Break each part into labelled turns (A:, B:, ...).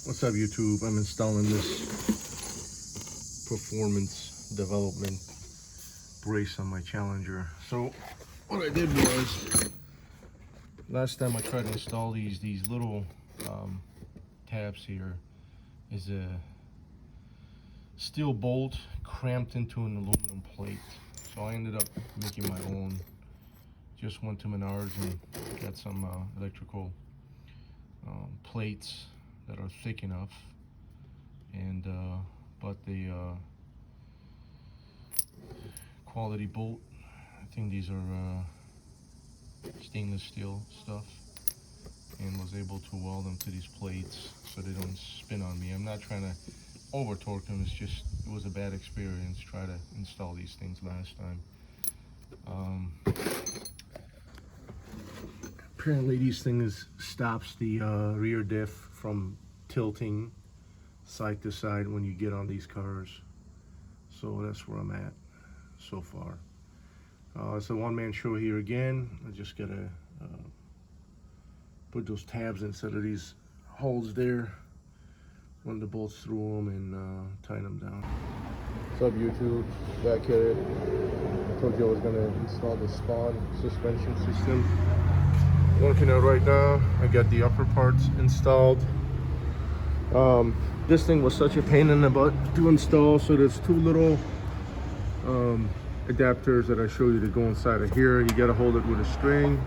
A: What's up, YouTube? I'm installing this performance development brace on my Challenger. So what I did was, last time I tried to install these little tabs here is a steel bolt cramped into an aluminum plate. So I ended up making my own. Just went to Menards and got some electrical plates that are thick enough, and but the quality bolt, I think these are stainless steel stuff, and was able to weld them to these plates so they don't spin on me. I'm not trying to over torque them, it's just it was a bad experience trying to install these things last time. Apparently these things stops the rear diff from tilting side to side when you get on these cars. So that's where I'm at so far. It's a one-man show here again. I just gotta put those tabs instead of these holes there, run the bolts through them, and tighten them down. What's up, YouTube? Back at it. I told you I was gonna install the Spohn suspension system. Working out right now. I got the upper parts installed. This thing was such a pain in the butt to install, so there's two little adapters that I show you to go inside of here. You got to hold it with a string.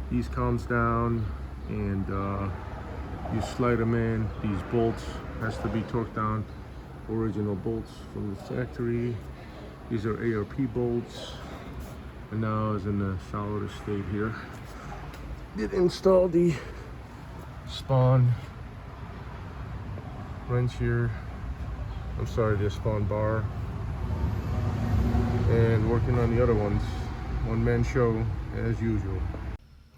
A: These comes down, and you slide them in. These bolts has to be torqued down, original bolts from the factory. These are ARP bolts, and now it's in the solid state here. Did install the Spohn wrench here. I'm sorry, the Spohn bar. And working on the other ones. One-man show as usual.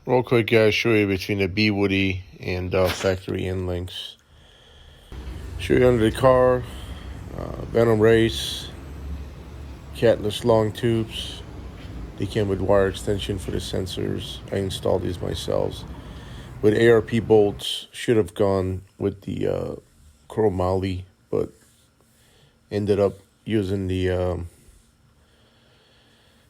A: Real quick, guys, show you between the B Woody and factory end links. Show you under the car, Venom race, catless long tubes. They came with wire extension for the sensors. I installed these myself. With ARP bolts, should have gone with the chromoly, but ended up using the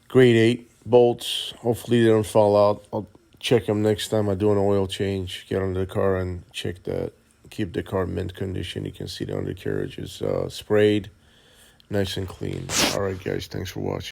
A: grade 8 bolts. Hopefully they don't fall out. I'll check them next time I do an oil change. Get under the car and check that. Keep the car mint condition. You can see the undercarriage is sprayed, nice and clean. All right, guys, thanks for watching.